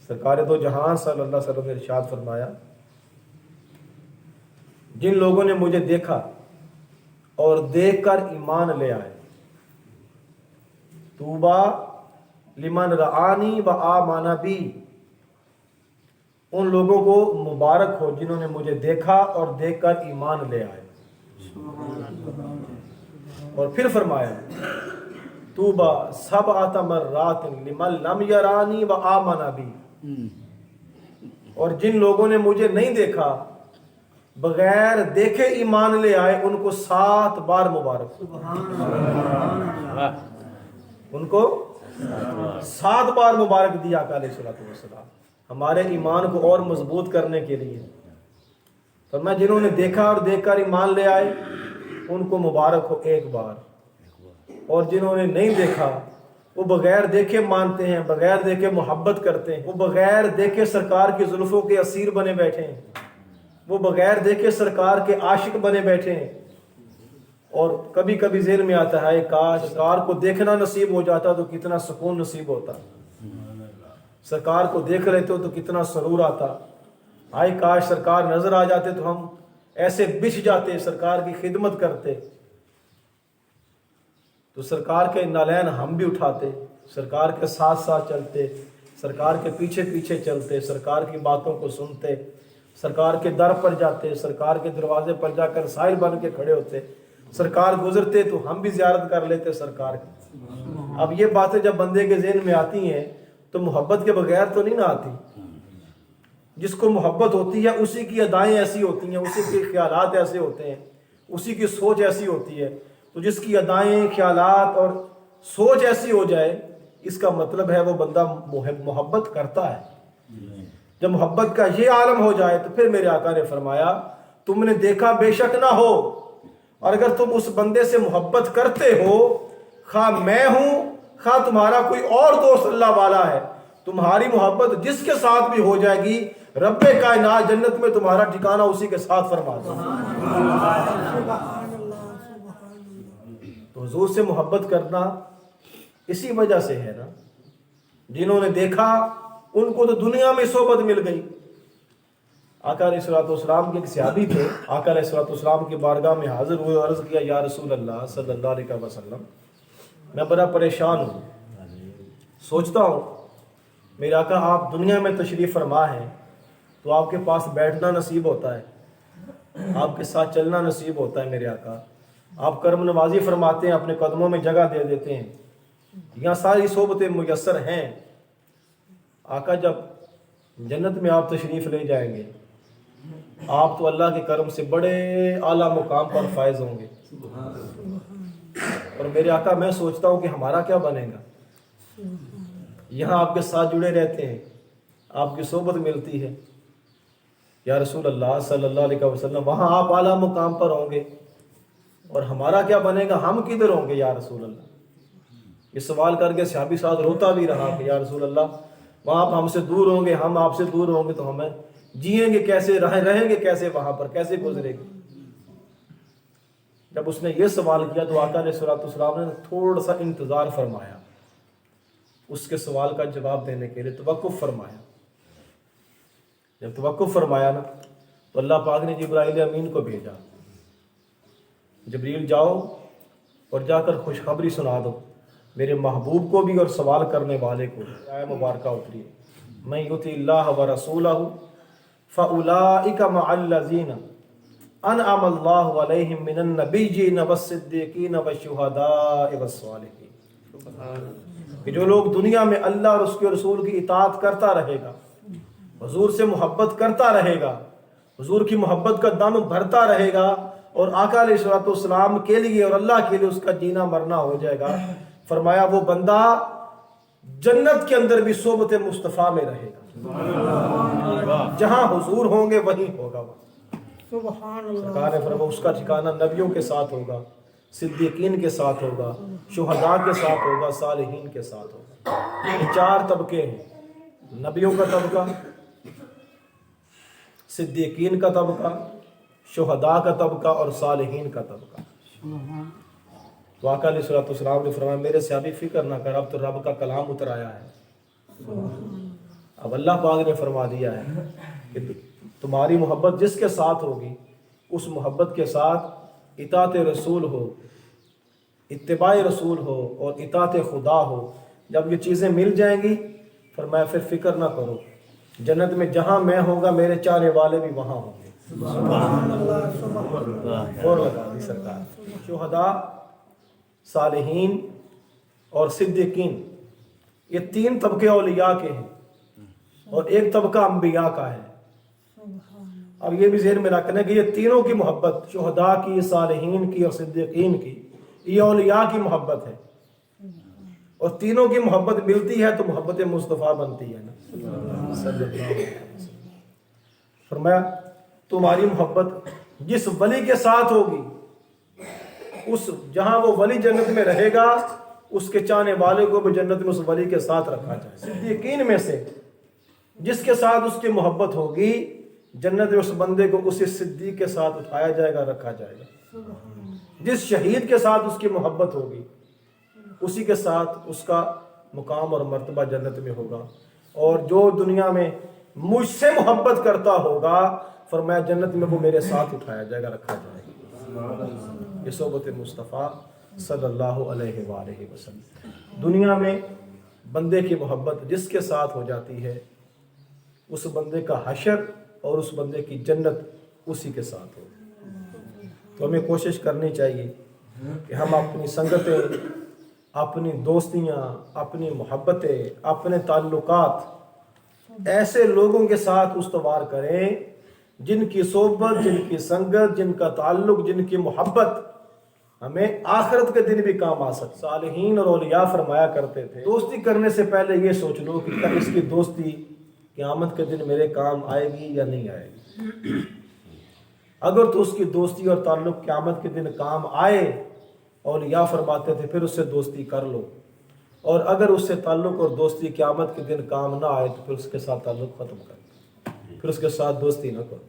سرکار دو جہان صلی اللہ علیہ وسلم نے ارشاد فرمایا، جن لوگوں نے مجھے دیکھا اور دیکھ کر ایمان لے آئے، طوبیٰ لمن رعانی و آمن بی، ان لوگوں کو مبارک ہو جنہوں نے مجھے دیکھا اور دیکھ کر ایمان لے آئے۔ اور پھر فرمایا، طوبیٰ سبعۃ مرات لمن لم یرانی و آمن بی، اور جن لوگوں نے مجھے نہیں دیکھا بغیر دیکھے ایمان لے آئے، ان کو 7 بار مبارک، ان کو 7 بار مبارک دیا آقا علیہ الصلوۃ والسلام ہمارے ایمان کو اور مضبوط کرنے کے لیے۔ فرمایا جنہوں نے دیکھا اور دیکھ کر ایمان لے آئے ان کو مبارک ہو 1 بار، اور جنہوں نے نہیں دیکھا وہ بغیر دیکھے مانتے ہیں، بغیر دیکھے محبت کرتے ہیں، وہ بغیر دیکھے سرکار کی زلفوں کے اسیر بنے بیٹھے ہیں، وہ بغیر دیکھے سرکار کے عاشق بنے بیٹھے ہیں۔ اور کبھی کبھی ذہن میں آتا ہے کاش سرکار کو دیکھنا نصیب ہو جاتا تو کتنا سکون نصیب ہوتا، سرکار کو دیکھ لیتے ہو تو کتنا سرور آتا، ہائے کاش سرکار نظر آ جاتے تو ہم ایسے بچھ جاتے، سرکار کی خدمت کرتے، تو سرکار کے نالین ہم بھی اٹھاتے، سرکار کے ساتھ ساتھ چلتے، سرکار کے پیچھے پیچھے چلتے، سرکار کی باتوں کو سنتے، سرکار کے در پر جاتے، سرکار کے دروازے پر جا کر سائل بن کے کھڑے ہوتے، سرکار گزرتے تو ہم بھی زیارت کر لیتے سرکار کی۔ اب یہ باتیں جب بندے کے ذہن میں آتی ہیں تو محبت کے بغیر تو نہیں نہ آتی۔ جس کو محبت ہوتی ہے اسی کی ادائیں ایسی ہوتی ہیں، اسی کے خیالات ایسے ہوتے ہیں، اسی کی سوچ ایسی ہوتی ہے۔ تو جس کی ادائیں، خیالات اور سوچ ایسی ہو جائے، اس کا مطلب ہے وہ بندہ محبت کرتا ہے۔ جب محبت کا یہ عالم ہو جائے تو پھر میرے آقا نے فرمایا، تم نے دیکھا بے شک نہ ہو، اور اگر تم اس بندے سے محبت کرتے ہو، خواہ میں ہوں خواہ تمہارا کوئی اور دوست اللہ والا ہے، تمہاری محبت جس کے ساتھ بھی ہو جائے گی، رب کائنات جنت میں تمہارا ٹھکانہ اسی کے ساتھ فرما دے۔ تو حضور سے محبت کرنا اسی وجہ سے ہے نا، جنہوں نے دیکھا ان کو تو دنیا میں صحبت مل گئی۔ آقا علیہ الصلوۃ والسلام کے ایک صحابی تھے، آقا علیہ الصلوۃ والسلام کی بارگاہ میں حاضر ہوئے، عرض کیا یا رسول اللہ صلی اللہ علیہ وسلم، میں بڑا پریشان ہوں، سوچتا ہوں میرے آقا آپ دنیا میں تشریف فرما ہیں تو آپ کے پاس بیٹھنا نصیب ہوتا ہے، آپ کے ساتھ چلنا نصیب ہوتا ہے میرے آقا، آپ کرم نوازی فرماتے ہیں، اپنے قدموں میں جگہ دے دیتے ہیں، یہاں ساری صحبتیں میسر ہیں، آقا جب جنت میں آپ تشریف لے جائیں گے آپ تو اللہ کے کرم سے بڑے اعلیٰ مقام پر فائز ہوں گے، اور میرے آقا میں سوچتا ہوں کہ ہمارا کیا بنے گا، یہاں آپ کے ساتھ جڑے رہتے ہیں، آپ کی صحبت ملتی ہے، یا رسول اللہ صلی اللہ علیہ وسلم وہاں آپ اعلیٰ مقام پر ہوں گے، اور ہمارا کیا بنے گا، ہم کدھر ہوں گے یا رسول اللہ۔ یہ سوال کر کے صحابی ساتھ روتا بھی رہا کہ یا رسول اللہ وہاں آپ ہم سے دور ہوں گے، ہم آپ سے دور ہوں گے تو ہمیں جئیں گے کیسے، رہیں گے کیسے، وہاں پر کیسے گزرے گی۔ جب اس نے یہ سوال کیا تو آقا علیہ الصلوۃ والسلام نے تھوڑا سا انتظار فرمایا، اس کے سوال کا جواب دینے کے لیے توقف فرمایا۔ جب توقف فرمایا نا تو اللہ پاک نے جبرائیل امین کو بھیجا، جبریل جاؤ اور جا کر خوشخبری سنا دو میرے محبوب کو بھی اور سوال کرنے والے کو۔ آیت مبارکہ اتری، من یطع اللہ ورسولہ فاولئک مع الذین انعم اللہ علیہم من النبیین والصدیقین والشہداء والصالحین، کہ جو لوگ دنیا میں اللہ اور اس کے رسول کی اطاعت کرتا رہے گا، حضور سے محبت کرتا رہے گا، حضور کی محبت کا دم بھرتا رہے گا، اور آقا علیہ الصلوۃ والسلام کے لیے اور اللہ کے لیے اس کا جینا مرنا ہو جائے گا، فرمایا وہ بندہ جنت کے اندر بھی صحبت مصطفیٰ میں رہے گا، جہاں حضور ہوں گے وہیں ہوگا وہ۔ سرکار نے فرمایا اس کا ٹھکانہ نبیوں کے ساتھ ہوگا، صدیقین کے ساتھ ہوگا، شہداء کے ساتھ ہوگا، صالحین کے ساتھ ہوگا۔ یہ 4 طبقے ہیں، نبیوں کا طبقہ، صدیقین کا طبقہ، شہداء کا طبقہ اور صالحین کا طبقہ۔ تو آقا علیہ الصلوۃ والسلام نے فرمایا میرے صحابی فکر نہ کر، اب تو رب کا کلام اتر آیا ہے، اب اللہ پاک نے فرما دیا ہے کہ تمہاری محبت جس کے ساتھ ہوگی اس محبت کے ساتھ اطاعت رسول ہو، اتباع رسول ہو اور اطاعت خدا ہو۔ جب یہ چیزیں مل جائیں گی فرمایا پھر فکر نہ کرو، جنت میں جہاں میں ہوں گا میرے چاہنے والے بھی وہاں ہوں گے۔ اور لگا دی سرکار۔ شہداء، صالحین اور صدیقین، یہ تین طبقے اولیاء کے ہیں اور ایک طبقہ انبیاء کا ہے۔ اب یہ بھی ذہن میں رکھنا کہ یہ تینوں کی محبت، شہداء کی، صالحین کی اور صدیقین کی، یہ اولیاء کی محبت ہے، اور تینوں کی محبت ملتی ہے تو محبت مصطفیٰ بنتی ہے نا صلی اللہ علیہ وسلم۔ فرمایا تمہاری محبت جس ولی کے ساتھ ہوگی، اس جہاں وہ ولی جنت میں رہے گا اس کے چاہنے والے کو بھی جنت میں اس ولی کے ساتھ رکھا جائے۔ صدیقین میں سے جس کے ساتھ اس کی محبت ہوگی جنت میں اس بندے کو اسی صدیق کے ساتھ اٹھایا جائے گا، رکھا جائے گا۔ جس شہید کے ساتھ اس کی محبت ہوگی اسی کے ساتھ اس کا مقام اور مرتبہ جنت میں ہوگا، اور جو دنیا میں مجھ سے محبت کرتا ہوگا فرمایا جنت میں وہ میرے ساتھ اٹھایا جائے گا، رکھا جائے گا۔ یہ صحبت مصطفیٰ صلی اللہ علیہ وآلہ وسلم۔ دنیا میں بندے کی محبت جس کے ساتھ ہو جاتی ہے اس بندے کا حشر اور اس بندے کی جنت اسی کے ساتھ ہو۔ تو ہمیں کوشش کرنی چاہیے کہ ہم اپنی سنگتیں، اپنی دوستیاں، اپنی محبتیں، اپنے تعلقات ایسے لوگوں کے ساتھ استوار کریں جن کی صحبت، جن کی سنگت، جن کا تعلق، جن کی محبت ہمیں آخرت کے دن بھی کام آ سکے۔ صالحین اور اولیاء فرمایا کرتے تھے دوستی کرنے سے پہلے یہ سوچ لو کہ کیا اس کی دوستی قیامت کے دن میرے کام آئے گی یا نہیں آئے گی۔ اگر تو اس کی دوستی اور تعلق قیامت کے دن کام آئے، اولیاء فرماتے تھے پھر اس سے دوستی کر لو، اور اگر اس سے تعلق اور دوستی قیامت کے دن کام نہ آئے تو پھر اس کے ساتھ تعلق ختم کر دو، پھر اس کے ساتھ دوستی نہ کرو۔